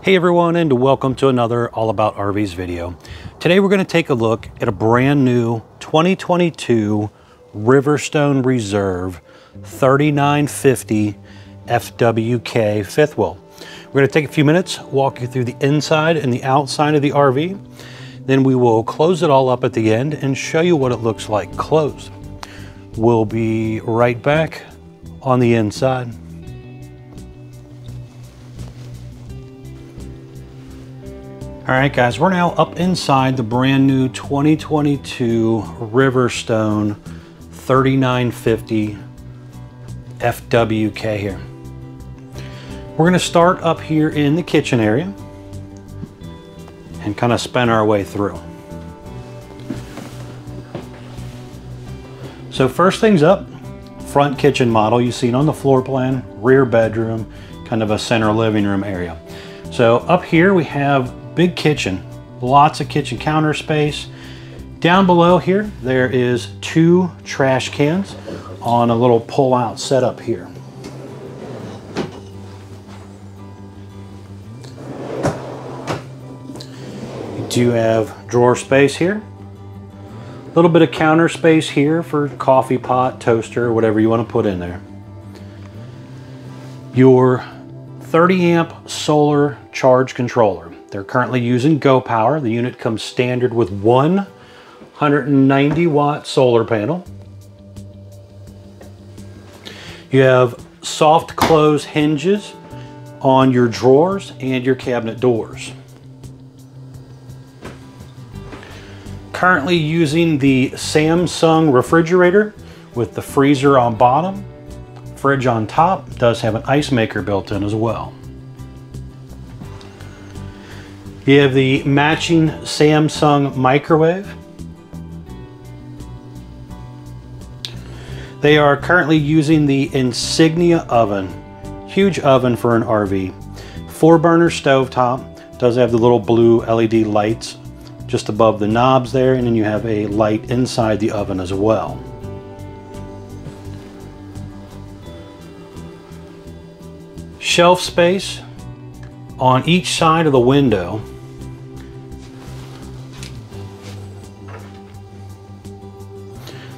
Hey everyone, and welcome to another All About RVs video. Today we're going to take a look at a brand new 2022 Riverstone Reserve 3950 FWK fifth wheel. We're going to take a few minutes, walk you through the inside and the outside of the RV. Then we will close it all up at the end and show you what it looks like closed. We'll be right back on the inside. All right, guys, we're now up inside the brand new 2022 Riverstone 3950 FWK here. We're going to start up here in the kitchen area and kind of spin our way through. So first things up, front kitchen model. You see it on the floor plan, rear bedroom, kind of a center living room area. So up here we have big kitchen, lots of kitchen counter space. Down below here, there is 2 trash cans on a little pull-out setup here. You do have drawer space here. A little bit of counter space here for coffee pot, toaster, whatever you want to put in there. Your 30 amp solar charge controller. They're currently using Go Power. The unit comes standard with one 190 watt solar panel. You have soft close hinges on your drawers and your cabinet doors. Currently using the Samsung refrigerator with the freezer on bottom, fridge on top. Does have an ice maker built in as well. You have the matching Samsung microwave. They are currently using the Insignia oven, huge oven for an RV. 4-burner stovetop, does have the little blue LED lights just above the knobs there, and then you have a light inside the oven as well. Shelf space on each side of the window.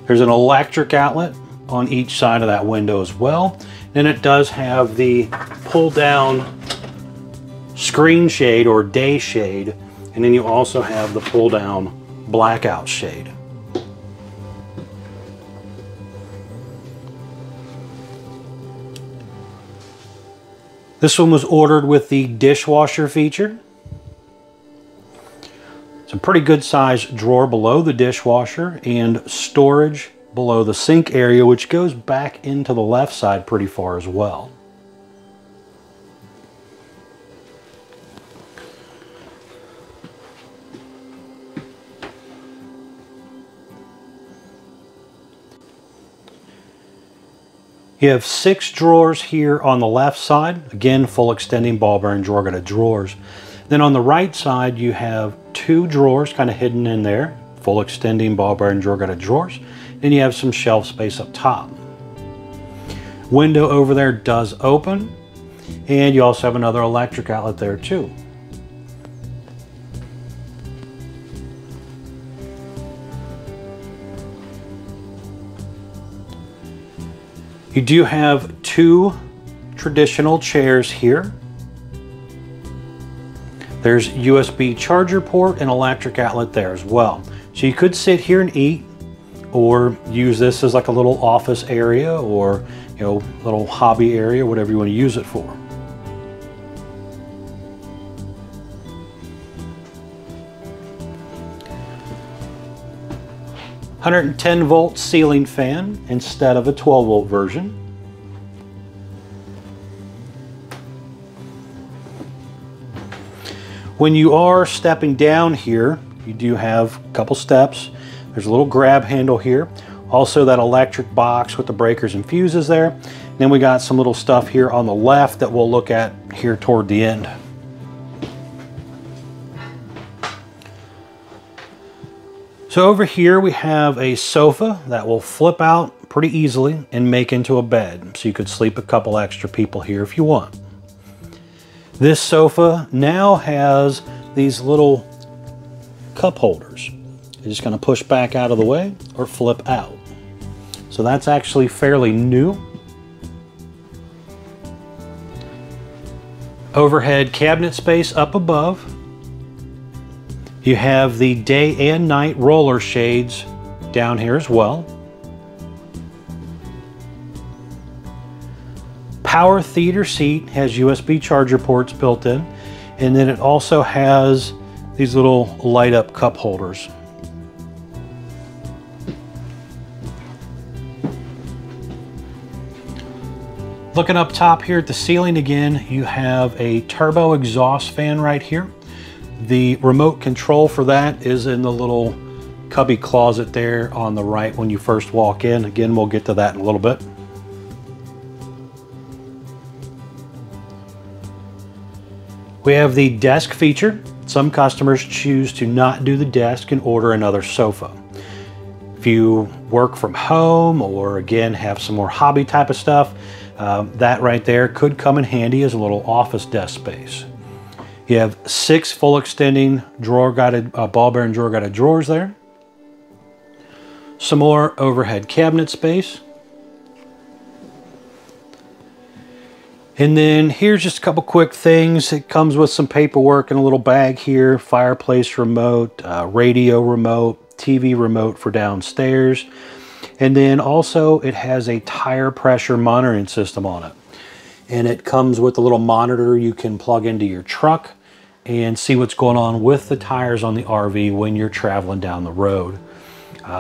There's an electric outlet on each side of that window as well. Then it does have the pull down screen shade or day shade, and then you also have the pull down blackout shade. This one was ordered with the dishwasher feature. It's a pretty good sized drawer below the dishwasher and storage below the sink area, which goes back into the left side pretty far as well. You have 6 drawers here on the left side. Again, full extending ball bearing drawer, got drawers. Then on the right side, you have 2 drawers kind of hidden in there. Full extending ball bearing drawer, got drawers. Then you have some shelf space up top. Window over there does open. And you also have another electric outlet there too. You do have 2 traditional chairs here. There's USB charger port and electric outlet there as well. So you could sit here and eat, or use this as like a little office area, or little hobby area, whatever you want to use it for. 110 volt ceiling fan instead of a 12 volt version. When you are stepping down here, you do have a couple steps. There's a little grab handle here. Also that electric box with the breakers and fuses there. Then we got some little stuff here on the left that we'll look at here toward the end. So over here we have a sofa that will flip out pretty easily and make into a bed. So you could sleep a couple extra people here if you want. This sofa now has these little cup holders. You're just going to push back out of the way or flip out. So that's actually fairly new. Overhead cabinet space up above. You have the day and night roller shades down here as well. Power theater seat has USB charger ports built in, and then it also has these little light up cup holders. Looking up top here at the ceiling again, you have a turbo exhaust fan right here. The remote control for that is in the little cubby closet there on the right when you first walk in. Again, we'll get to that in a little bit. We have the desk feature. Some customers choose to not do the desk and order another sofa. If you work from home or again have some more hobby type of stuff, that right there could come in handy as a little office desk space. You have 6 full extending drawer guided ball bearing drawer guided drawers there. Some more overhead cabinet space. And then here's just a couple quick things. It comes with some paperwork in a little bag here. Fireplace remote, radio remote, TV remote for downstairs. And then also it has a tire pressure monitoring system on it. And it comes with a little monitor you can plug into your truck and see what's going on with the tires on the RV when you're traveling down the road.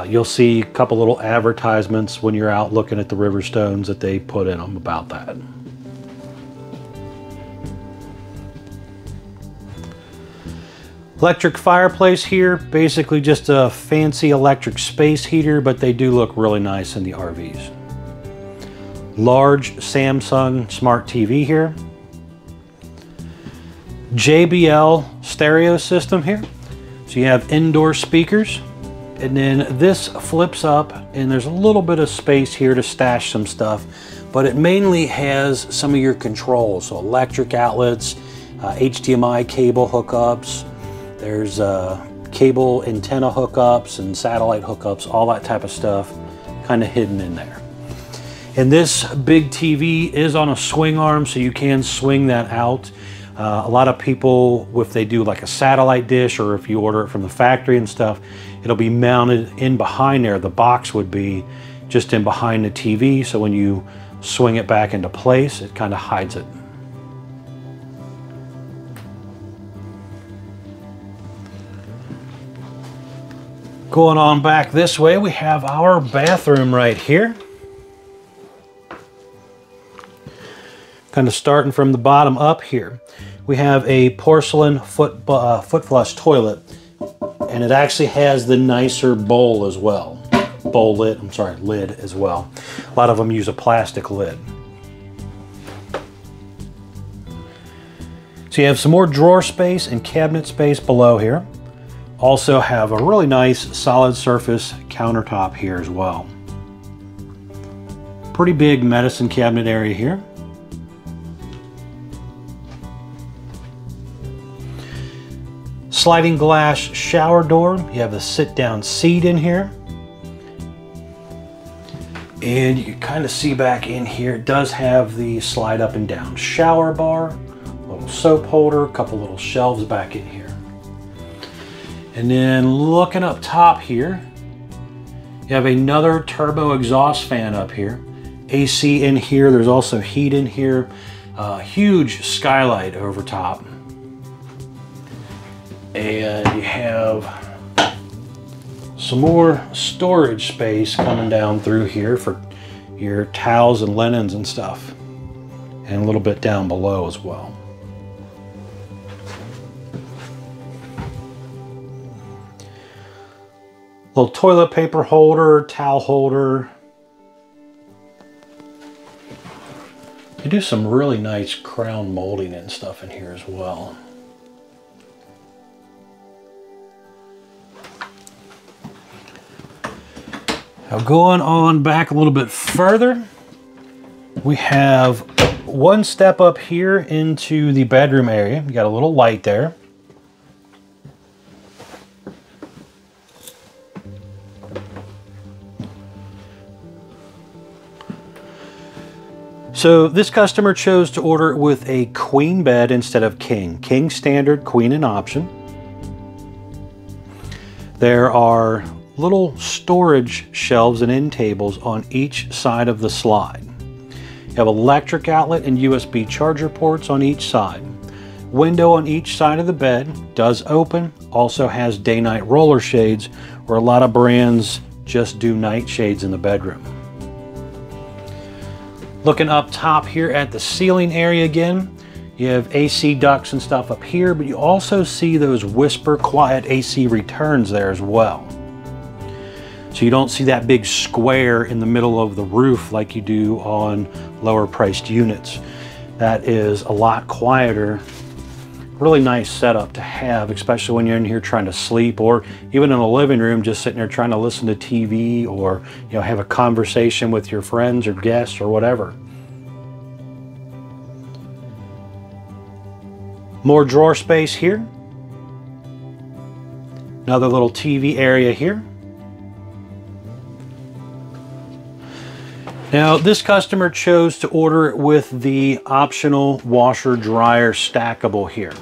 You'll see a couple little advertisements when you're out looking at the Riverstones that they put in them about that. Electric fireplace here, basically just a fancy electric space heater, but they do look really nice in the RVs. Large Samsung smart TV here. JBL stereo system here. So you have indoor speakers, and then this flips up and there's a little bit of space here to stash some stuff, but it mainly has some of your controls. So electric outlets, HDMI cable hookups, there's cable antenna hookups and satellite hookups, all that type of stuff kind of hidden in there. And this big TV is on a swing arm, so you can swing that out. A lot of people, if they do like a satellite dish or if you order it from the factory and stuff, it'll be mounted in behind there. The box would be just in behind the TV, so when you swing it back into place, it kind of hides it. Going on back this way, we have our bathroom right here. Kind of starting from the bottom up here. We have a porcelain foot flush toilet, and it actually has the nicer bowl as well. Lid as well. A lot of them use a plastic lid. So you have some more drawer space and cabinet space below here. Also have a really nice solid surface countertop here as well. Pretty big medicine cabinet area here. Sliding glass shower door. You have a sit-down seat in here. And you can kind of see back in here, it does have the slide up and down shower bar, little soap holder, a couple little shelves back in here. And then looking up top here, you have another turbo exhaust fan up here. AC in here, there's also heat in here. Huge skylight over top. And you have some more storage space coming down through here for your towels and linens and stuff. And a little bit down below as well. Little toilet paper holder, towel holder. You do some really nice crown molding and stuff in here as well. Now going on back a little bit further, we have one step up here into the bedroom area. You got a little light there. So this customer chose to order it with a queen bed instead of king. King standard, queen an option. There are little storage shelves and end tables on each side of the slide. You have electric outlet and USB charger ports on each side. Window on each side of the bed does open, also has day-night roller shades, where a lot of brands just do night shades in the bedroom. Looking up top here at the ceiling area again, you have AC ducts and stuff up here, but you also see those whisper quiet AC returns there as well. So you don't see that big square in the middle of the roof like you do on lower priced units. That is a lot quieter. Really nice setup to have, especially when you're in here trying to sleep, or even in a living room just sitting there trying to listen to TV, or have a conversation with your friends or guests or whatever. More drawer space here. Another little TV area here. Now this customer chose to order it with the optional washer dryer stackable here.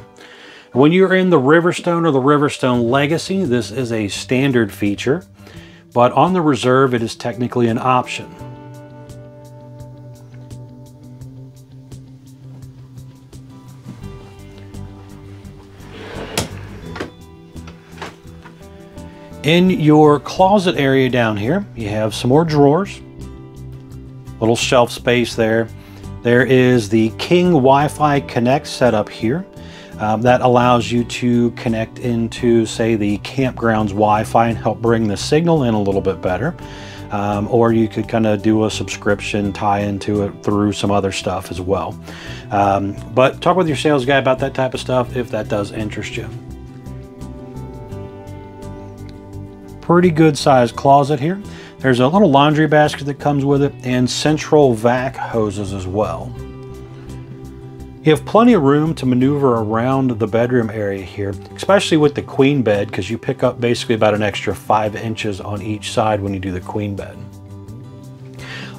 When you're in the Riverstone or the Riverstone Legacy, this is a standard feature, but on the Reserve it is technically an option. In your closet area down here, you have some more drawers. Little shelf space there. There is the King Wi-Fi Connect setup here. That allows you to connect into, say, the campground's Wi-Fi and help bring the signal in a little bit better. Or you could kind of do a subscription, tie into it through some other stuff as well. But talk with your sales guy about that type of stuff if that does interest you. Pretty good sized closet here. There's a little laundry basket that comes with it and central vac hoses as well. You have plenty of room to maneuver around the bedroom area here, especially with the queen bed, because you pick up basically about an extra 5 inches on each side when you do the queen bed.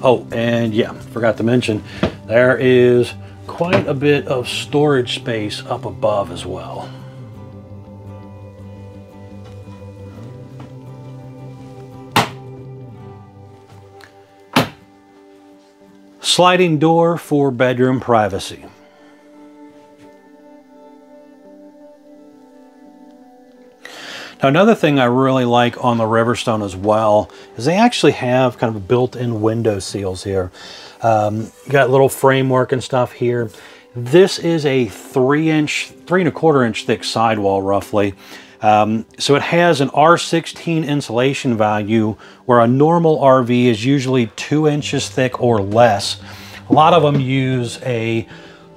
Oh, and yeah, forgot to mention, there is quite a bit of storage space up above as well. Sliding door for bedroom privacy. Now, another thing I really like on the Riverstone as well is they actually have kind of built-in window seals here. You got little framework and stuff here. This is a 3.25 inch thick sidewall roughly. So it has an R16 insulation value where a normal RV is usually 2 inches thick or less. A lot of them use a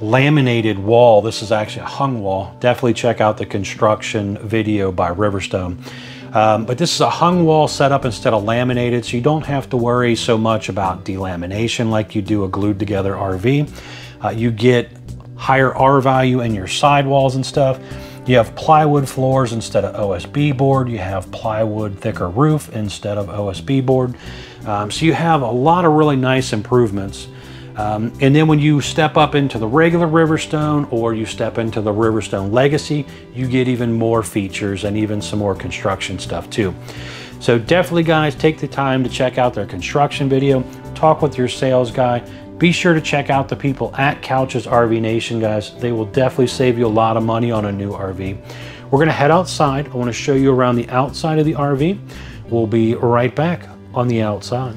laminated wall. This is actually a hung wall. Definitely check out the construction video by Riverstone. But this is a hung wall setup instead of laminated, so you don't have to worry so much about delamination like you do a glued together RV. You get higher R value in your sidewalls and stuff. You have plywood floors instead of OSB board. You have plywood thicker roof instead of OSB board. So you have a lot of really nice improvements. And then when you step up into the regular Riverstone or you step into the Riverstone Legacy, you get even more features and even some more construction stuff too. So definitely, guys, take the time to check out their construction video, talk with your sales guy. Be sure to check out the people at Couch's RV Nation, guys. They will definitely save you a lot of money on a new RV. We're gonna head outside. I wanna show you around the outside of the RV. We'll be right back on the outside.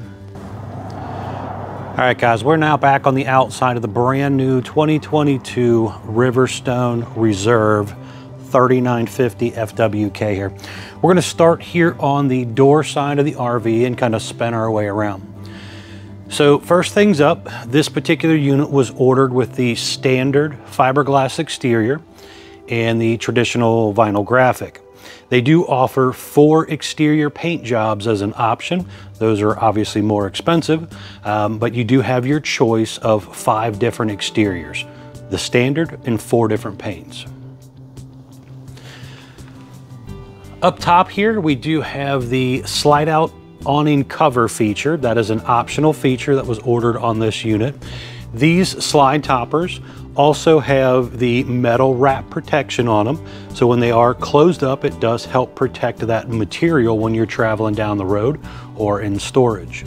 All right, guys, we're now back on the outside of the brand new 2022 Riverstone Reserve 3950 FWK here. We're gonna start here on the door side of the RV and kind of spin our way around. So first things up, this particular unit was ordered with the standard fiberglass exterior and the traditional vinyl graphic. They do offer 4 exterior paint jobs as an option. Those are obviously more expensive, but you do have your choice of 5 different exteriors, the standard and 4 different paints. Up top here, we do have the slide out awning cover feature. That is an optional feature that was ordered on this unit. These slide toppers also have the metal wrap protection on them. So when they are closed up, it does help protect that material when you're traveling down the road or in storage.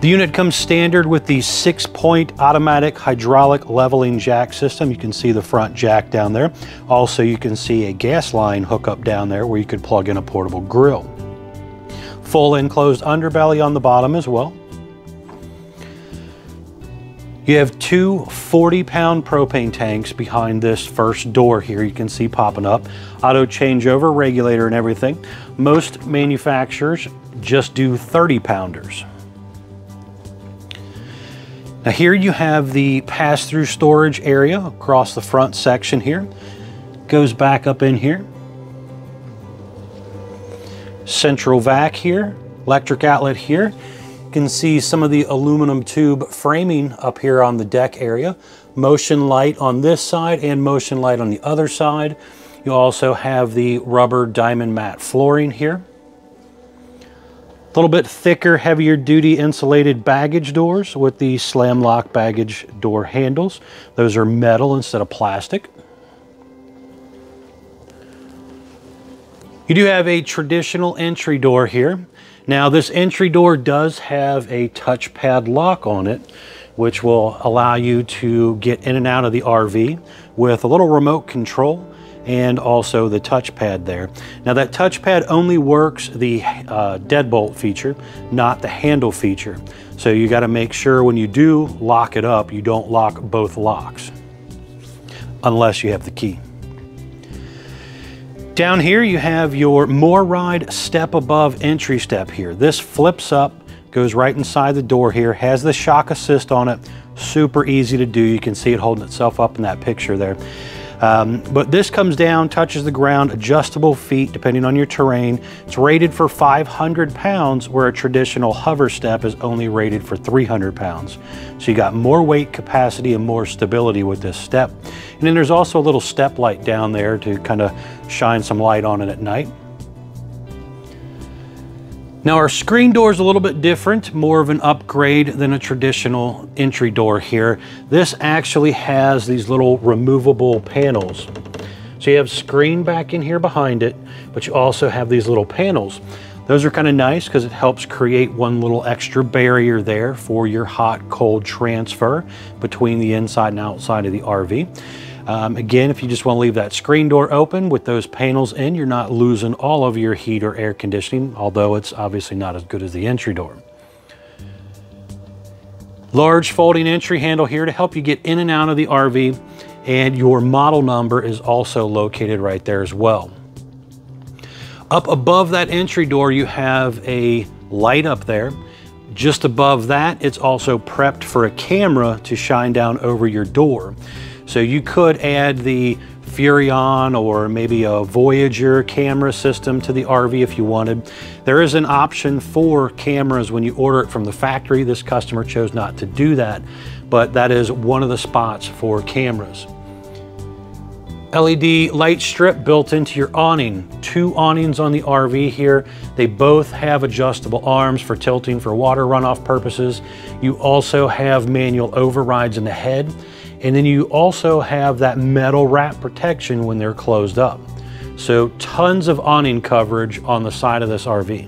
The unit comes standard with the 6-point automatic hydraulic leveling jack system. You can see the front jack down there. Also, you can see a gas line hookup down there where you could plug in a portable grill. Full enclosed underbelly on the bottom as well. You have 2 40-pound propane tanks behind this first door here. You can see popping up. Auto changeover, regulator and everything. Most manufacturers just do 30-pounders. Now here you have the pass-through storage area across the front section here. Goes back up in here. Central vac here, electric outlet here. You can see some of the aluminum tube framing up here on the deck area. Motion light on this side and motion light on the other side. You also have the rubber diamond matte flooring here. A little bit thicker, heavier duty insulated baggage doors with the slam lock baggage door handles. Those are metal instead of plastic. You do have a traditional entry door here. Now this entry door does have a touchpad lock on it, which will allow you to get in and out of the RV with a little remote control and also the touchpad there. Now that touchpad only works the deadbolt feature, not the handle feature. So you got to make sure when you do lock it up, you don't lock both locks, unless you have the key. Down here you have your MoreRide step above entry step here. This flips up, goes right inside the door here, has the shock assist on it, super easy to do. You can see it holding itself up in that picture there. But this comes down, touches the ground, adjustable feet depending on your terrain. It's rated for 500 pounds where a traditional hover step is only rated for 300 pounds. So you got more weight capacity and more stability with this step. And then there's also a little step light down there to kind of shine some light on it at night. Now our screen door is a little bit different, more of an upgrade than a traditional entry door here. This actually has these little removable panels. So you have screen back in here behind it, but you also have these little panels. Those are kind of nice because it helps create one little extra barrier there for your hot-cold transfer between the inside and outside of the RV. Again, if you just want to leave that screen door open with those panels in, you're not losing all of your heat or air conditioning, although it's obviously not as good as the entry door. Large folding entry handle here to help you get in and out of the RV, and your model number is also located right there as well. Up above that entry door, you have a light up there. Just above that, it's also prepped for a camera to shine down over your door. So you could add the Furrion or maybe a Voyager camera system to the RV if you wanted. There is an option for cameras when you order it from the factory. This customer chose not to do that, but that is one of the spots for cameras. LED light strip built into your awning. 2 awnings on the RV here. They both have adjustable arms for tilting for water runoff purposes. You also have manual overrides in the head. And then you also have that metal wrap protection when they're closed up. So tons of awning coverage on the side of this RV.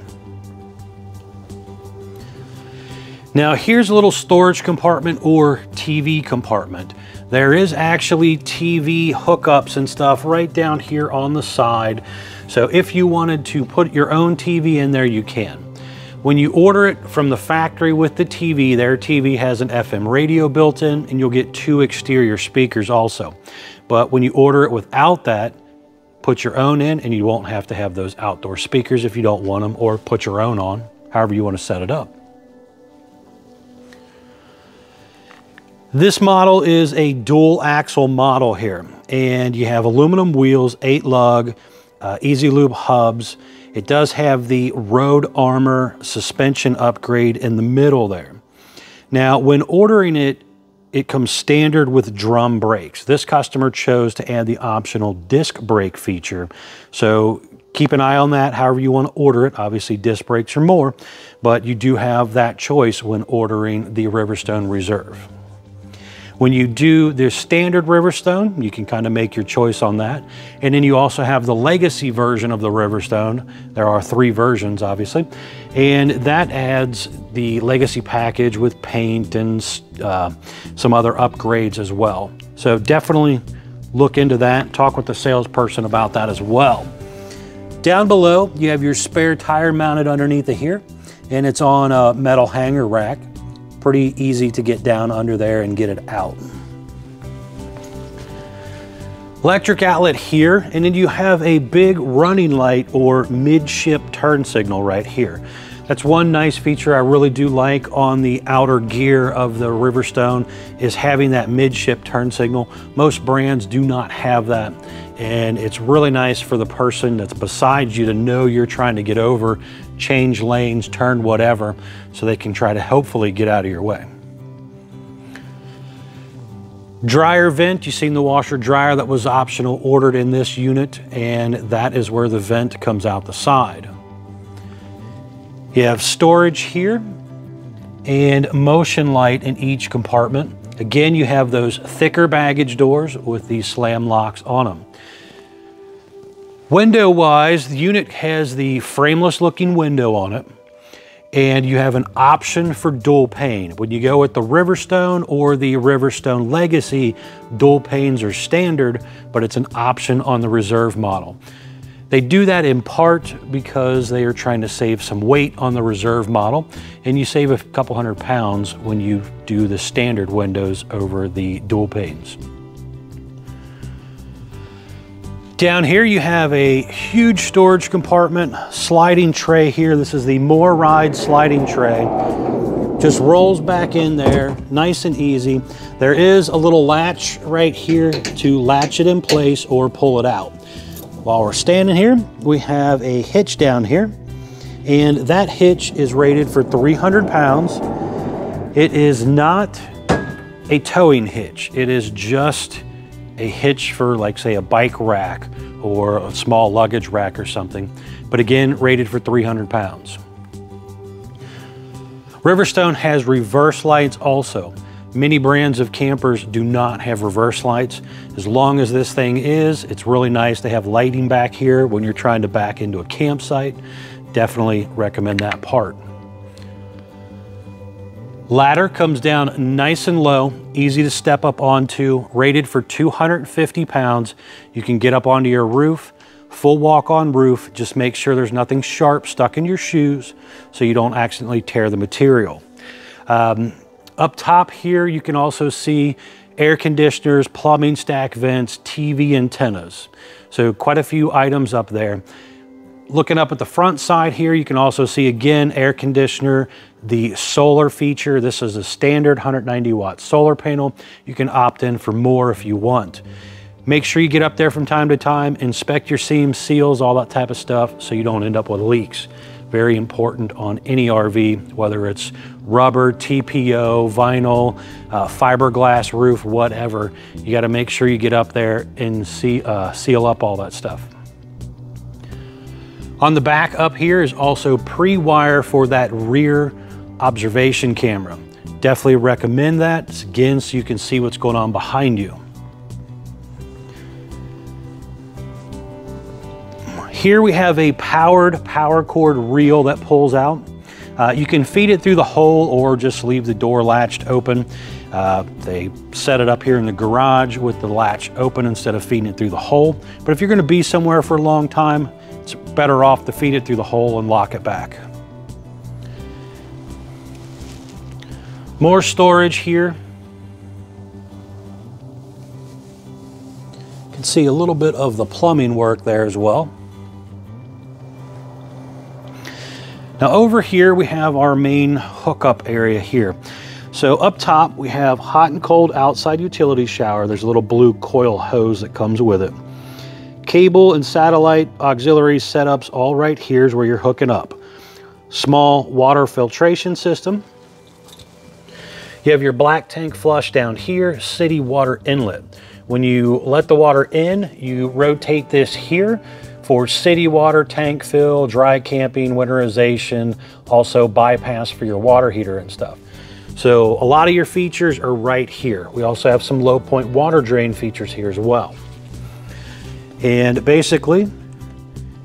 Now here's a little storage compartment or TV compartment. There is actually TV hookups and stuff right down here on the side. So if you wanted to put your own TV in there, you can. When you order it from the factory with the TV, their TV has an FM radio built in, and you'll get 2 exterior speakers also. But when you order it without that, put your own in, and you won't have to have those outdoor speakers if you don't want them, or put your own on, however you want to set it up. This model is a dual axle model here, and you have aluminum wheels, 8 lug, easy lube hubs. It does have the Road Armor suspension upgrade in the middle there. Now, when ordering it, it comes standard with drum brakes. This customer chose to add the optional disc brake feature. So keep an eye on that, however you want to order it. Obviously, disc brakes are more, but you do have that choice when ordering the Riverstone Reserve. When you do the standard Riverstone, you can kind of make your choice on that. And then you also have the legacy version of the Riverstone. There are 3 versions, obviously. And that adds the legacy package with paint and some other upgrades as well. So definitely look into that. Talk with the salesperson about that as well. Down below, you have your spare tire mounted underneath of here, and it's on a metal hanger rack. Pretty easy to get down under there and get it out. Electric outlet here, and then you have a big running light or midship turn signal right here. That's one nice feature I really do like on the outer gear of the Riverstone, is having that midship turn signal. Most brands do not have that, and it's really nice for the person that's beside you to know you're trying to get over, change lanes, turn whatever, so they can try to hopefully get out of your way. Dryer vent, you've seen the washer dryer that was optional ordered in this unit, and that is where the vent comes out the side. You have storage here and motion light in each compartment. Again, you have those thicker baggage doors with these slam locks on them. Window-wise, the unit has the frameless looking window on it, and you have an option for dual pane. When you go with the Riverstone or the Riverstone Legacy, dual panes are standard, but it's an option on the Reserve model. They do that in part because they are trying to save some weight on the Reserve model, and you save a couple £100 when you do the standard windows over the dual panes. Down here you have a huge storage compartment, sliding tray here. This is the More Ride sliding tray. Just rolls back in there, nice and easy. There is a little latch right here to latch it in place or pull it out. While we're standing here, we have a hitch down here, and that hitch is rated for 300 pounds. It is not a towing hitch. It is just a hitch for, like, say, a bike rack or a small luggage rack or something. But again, rated for 300 pounds. Riverstone has reverse lights also. Many brands of campers do not have reverse lights. As long as this thing is, it's really nice to have lighting back here when you're trying to back into a campsite. Definitely recommend that part. Ladder comes down nice and low, easy to step up onto, rated for 250 pounds. You can get up onto your roof, full walk on roof. Just make sure there's nothing sharp stuck in your shoes so you don't accidentally tear the material. Up top here, you can also see air conditioners, plumbing stack vents, TV antennas. So quite a few items up there. Looking up at the front side here, you can also see, again, air conditioner, the solar feature. This is a standard 190 watt solar panel. You can opt in for more if you want. Make sure you get up there from time to time, inspect your seams, seals, all that type of stuff, so you don't end up with leaks. Very important on any RV, whether it's rubber, TPO, vinyl, fiberglass roof, whatever. You got to make sure you get up there and seal up all that stuff. On the back up here is also pre-wire for that rear observation camera. Definitely recommend that, again, so you can see what's going on behind you. Here we have a powered power cord reel that pulls out. You can feed it through the hole or just leave the door latched open. They set it up here in the garage with the latch open instead of feeding it through the hole. But if you're going to be somewhere for a long time, it's better off to feed it through the hole and lock it back. More storage here. You can see a little bit of the plumbing work there as well. Now over here we have our main hookup area here. So up top, we have hot and cold outside utility shower. There's a little blue coil hose that comes with it. Cable and satellite auxiliary setups all right here is where you're hooking up. Small water filtration system. You have your black tank flush down here, city water inlet. When you let the water in, you rotate this here for city water tank fill, dry camping, winterization, also bypass for your water heater and stuff. So a lot of your features are right here. We also have some low point water drain features here as well. And basically,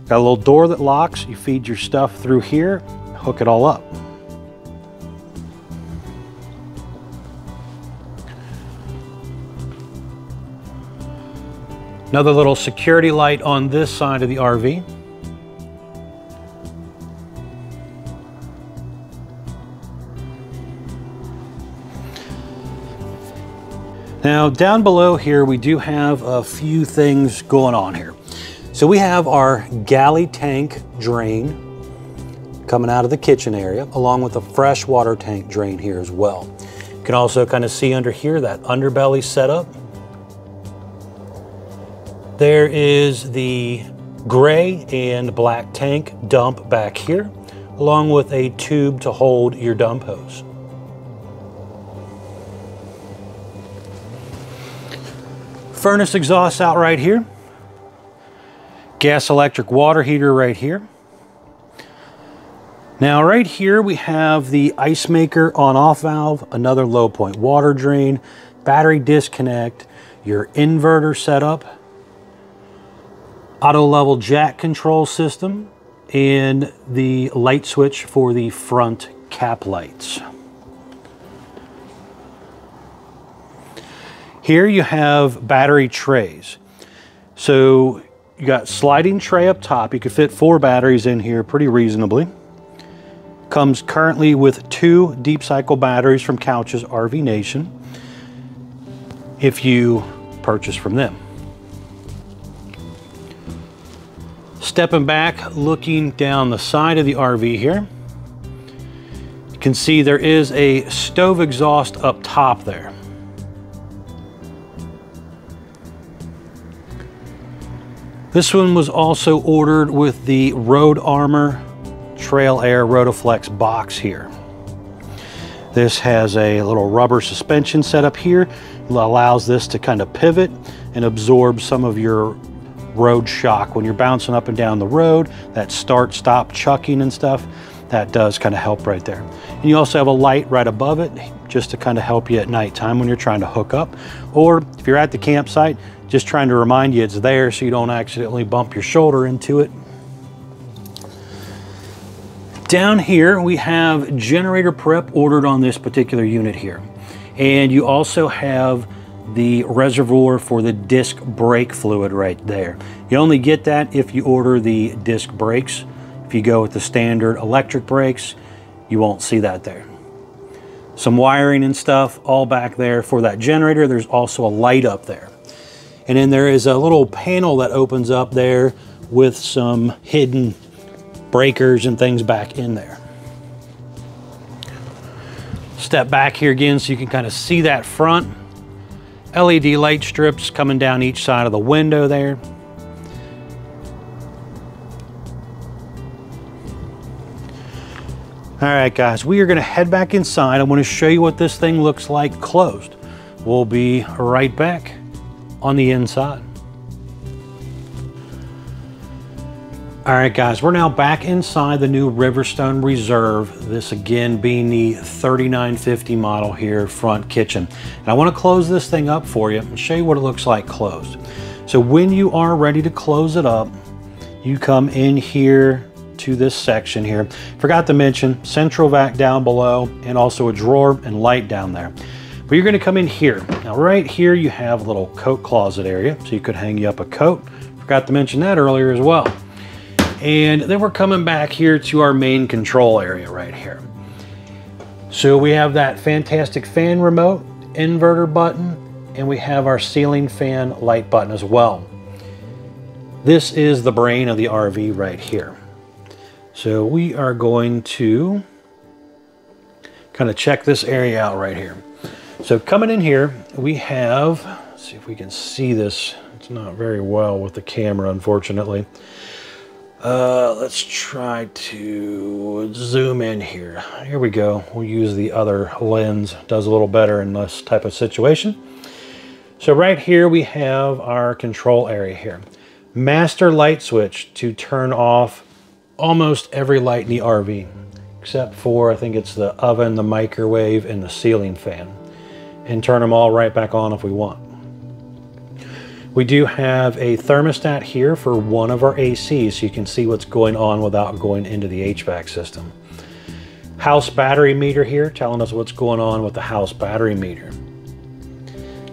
got a little door that locks. You feed your stuff through here, hook it all up. Another little security light on this side of the RV. Now down below here, we do have a few things going on here. So we have our galley tank drain coming out of the kitchen area, along with a freshwater tank drain here as well. You can also kind of see under here that underbelly setup. There is the gray and black tank dump back here, along with a tube to hold your dump hose. Furnace exhaust out right here. Gas electric water heater right here. Now right here we have the ice maker on-off valve, another low point water drain, battery disconnect, your inverter setup, auto level jack control system, and the light switch for the front cap lights. Here you have battery trays. So you got sliding tray up top. You could fit 4 batteries in here pretty reasonably. Comes currently with 2 deep cycle batteries from Couch's RV Nation if you purchase from them. Stepping back, looking down the side of the RV here, you can see there is a stove exhaust up top there. This one was also ordered with the Road Armor Trail Air Rotoflex box here. This has a little rubber suspension set up here. It allows this to kind of pivot and absorb some of your road shock. When you're bouncing up and down the road, that start-stop chucking and stuff, that does kind of help right there. And you also have a light right above it just to kind of help you at nighttime when you're trying to hook up. Or if you're at the campsite, just trying to remind you it's there so you don't accidentally bump your shoulder into it. Down here, we have generator prep ordered on this particular unit here. And you also have the reservoir for the disc brake fluid right there. You only get that if you order the disc brakes. If you go with the standard electric brakes, you won't see that there. Some wiring and stuff all back there for that generator. There's also a light up there. And then there is a little panel that opens up there with some hidden breakers and things back in there. Step back here again so you can kind of see that front. LED light strips coming down each side of the window there. All right, guys, we are going to head back inside. I want to show you what this thing looks like closed. We'll be right back on the inside. All right, guys, we're now back inside the new Riverstone Reserve. This again being the 3950 model here, front kitchen. And I want to close this thing up for you and show you what it looks like closed. So when you are ready to close it up, you come in here to this section here. Forgot to mention central vac down below and also a drawer and light down there. But you're going to come in here. Now right here you have a little coat closet area, so you could hang you up a coat. Forgot to mention that earlier as well. And then we're coming back here to our main control area right here. So we have that fantastic fan remote, inverter button, and we have our ceiling fan light button as well. This is the brain of the RV right here. So we are going to kind of check this area out right here. So coming in here, we have, let's see if we can see this. It's not very well with the camera, unfortunately. Let's try to zoom in here. Here we go. We'll use the other lens. Does a little better in this type of situation. So right here we have our control area here. Master light switch to turn off almost every light in the RV, except for, I think it's the oven, the microwave, and the ceiling fan. And turn them all right back on if we want. We do have a thermostat here for one of our ACs, so you can see what's going on without going into the HVAC system. House battery meter here, telling us what's going on with the house battery meter.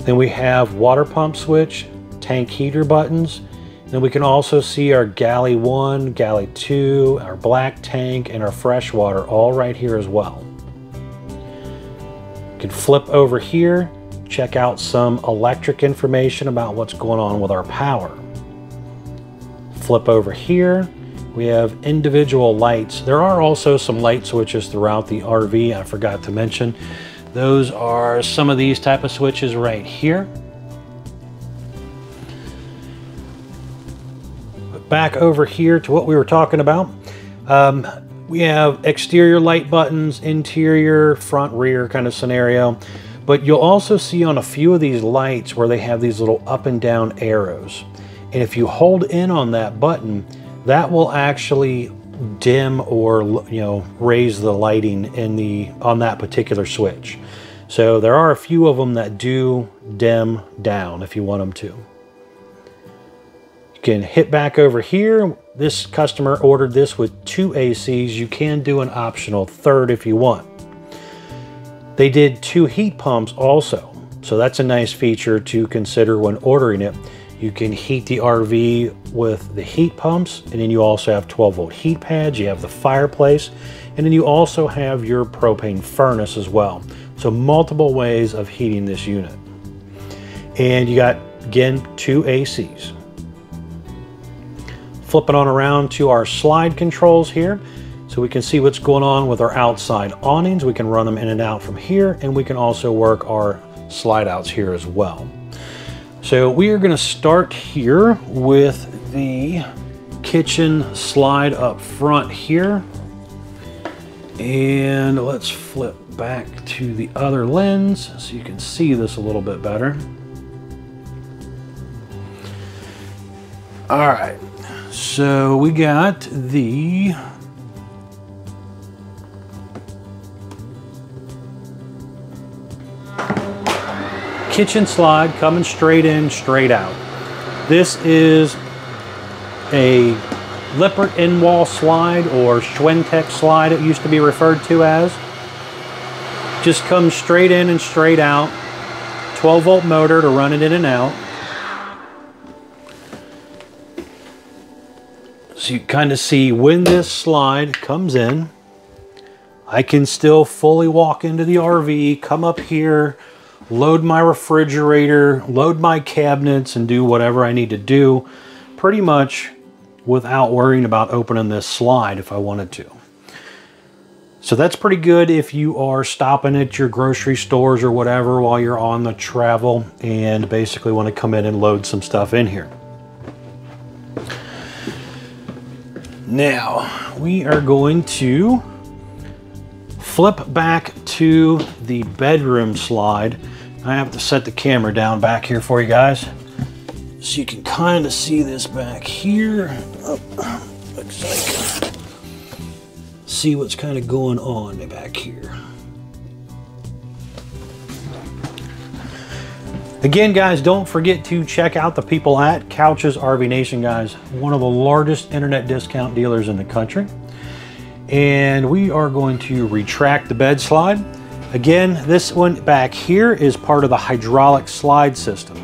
Then we have water pump switch, tank heater buttons. Then we can also see our galley 1, galley 2, our black tank, and our freshwater all right here as well. You can flip over here, check out some electric information about what's going on with our power. Flip over here, we have individual lights. There are also some light switches throughout the RV, I forgot to mention. Those are some of these type of switches right here. Back over here to what we were talking about. We have exterior light buttons, interior, front, rear kind of scenario. But you'll also see on a few of these lights where they have these little up and down arrows. And if you hold in on that button, that will actually dim or, you know, raise the lighting in on that particular switch. So there are a few of them that do dim down if you want them to. You can hit back over here. This customer ordered this with 2 ACs. You can do an optional third if you want. They did 2 heat pumps also. So that's a nice feature to consider when ordering it. You can heat the RV with the heat pumps, and then you also have 12-volt heat pads, you have the fireplace, and then you also have your propane furnace as well. So multiple ways of heating this unit. And you got, again, 2 ACs. Flipping on around to our slide controls here, so we can see what's going on with our outside awnings. We can run them in and out from here, and we can also work our slide outs here as well. So we are going to start here with the kitchen slide up front here. And let's flip back to the other lens so you can see this a little bit better. All right, so we got the kitchen slide coming straight in, straight out. This is a Lippert in-wall slide, or Schwintek slide it used to be referred to as. Just comes straight in and straight out. 12-volt motor to run it in and out. So you kind of see when this slide comes in, I can still fully walk into the RV, come up here, load my refrigerator, load my cabinets, and do whatever I need to do pretty much without worrying about opening this slide if I wanted to. So that's pretty good if you are stopping at your grocery stores or whatever while you're on the travel and basically want to come in and load some stuff in here. Now we are going to flip back to the bedroom slide. I have to set the camera down back here for you guys so you can kind of see this back here. Oh, looks like, see what's kind of going on back here. Again, guys, don't forget to check out the people at Couch's RV Nation, guys. One of the largest internet discount dealers in the country. And we are going to retract the bed slide. Again, this one back here is part of the hydraulic slide system.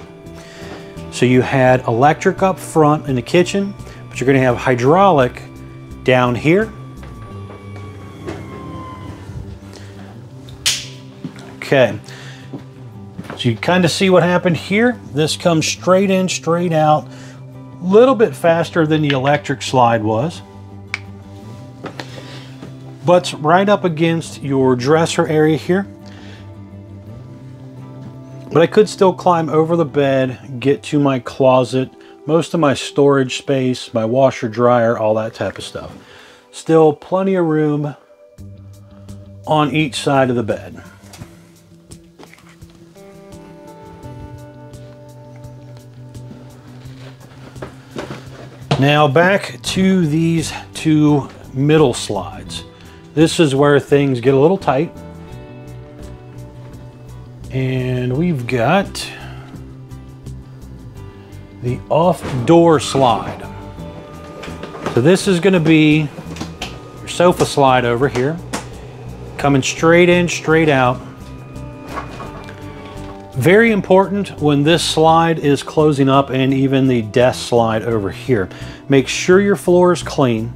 So you had electric up front in the kitchen, but you're going to have hydraulic down here. Okay, so you kind of see what happened here. This comes straight in, straight out, a little bit faster than the electric slide was. Butts right up against your dresser area here. But I could still climb over the bed, get to my closet, most of my storage space, my washer, dryer, all that type of stuff. Still plenty of room on each side of the bed. Now back to these two middle slides. This is where things get a little tight. And we've got the off-door slide. So this is going to be your sofa slide over here, coming straight in, straight out. Very important when this slide is closing up, and even the desk slide over here. Make sure your floor is clean,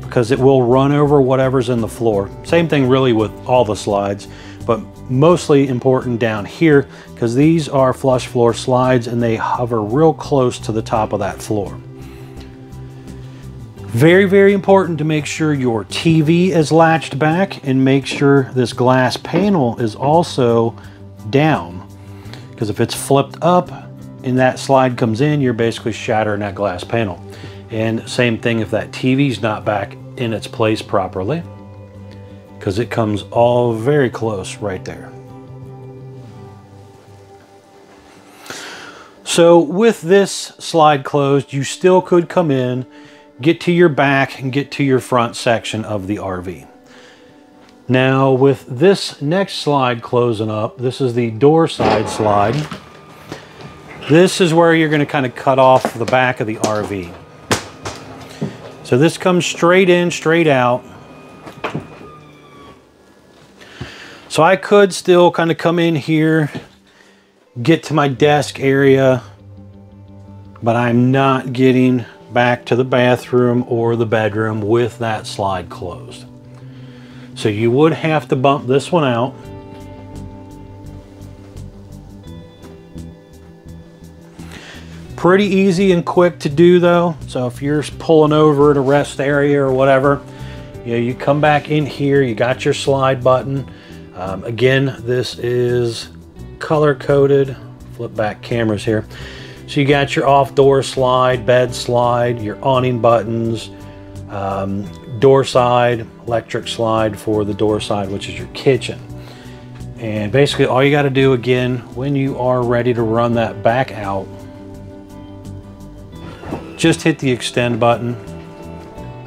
because it will run over whatever's in the floor. Same thing really with all the slides, but mostly important down here, because these are flush floor slides and they hover real close to the top of that floor. Very, very important to make sure your TV is latched back, and make sure this glass panel is also down, because if it's flipped up and that slide comes in, you're basically shattering that glass panel. And same thing if that TV's not back in its place properly, because it comes all very close right there. So with this slide closed, you still could come in, get to your back, and get to your front section of the RV. Now with this next slide closing up, this is the door side slide. This is where you're going to kind of cut off the back of the RV. So this comes straight in, straight out. So I could still kind of come in here, get to my desk area, but I'm not getting back to the bathroom or the bedroom with that slide closed. So you would have to bump this one out. Pretty easy and quick to do though. So if you're pulling over at a rest area or whatever, you come back in here, you got your slide button. Again, this is color coded. Flip back cameras here. So you got your off door slide, bed slide, your awning buttons, door side, electric slide for the door side, which is your kitchen. And basically all you got to do again, when you are ready to run that back out, just hit the extend button.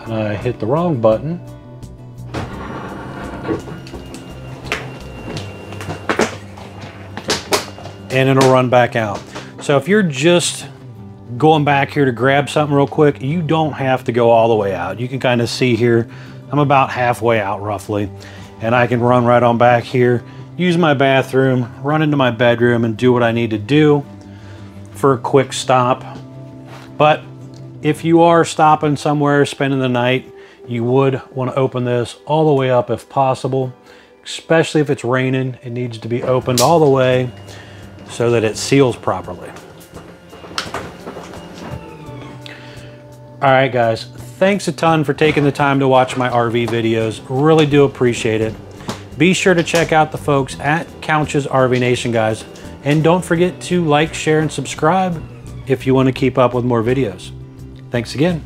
And I hit the wrong button. And it'll run back out. So if you're just going back here to grab something real quick, you don't have to go all the way out. You can kind of see here, I'm about halfway out roughly, and I can run right on back here, use my bathroom, run into my bedroom, and do what I need to do for a quick stop. But if you are stopping somewhere, spending the night, you would want to open this all the way up if possible, especially if it's raining. It needs to be opened all the way so that it seals properly. All right, guys, thanks a ton for taking the time to watch my RV videos. Really do appreciate it. Be sure to check out the folks at Couch's RV Nation, guys. And don't forget to like, share, and subscribe if you want to keep up with more videos. Thanks again.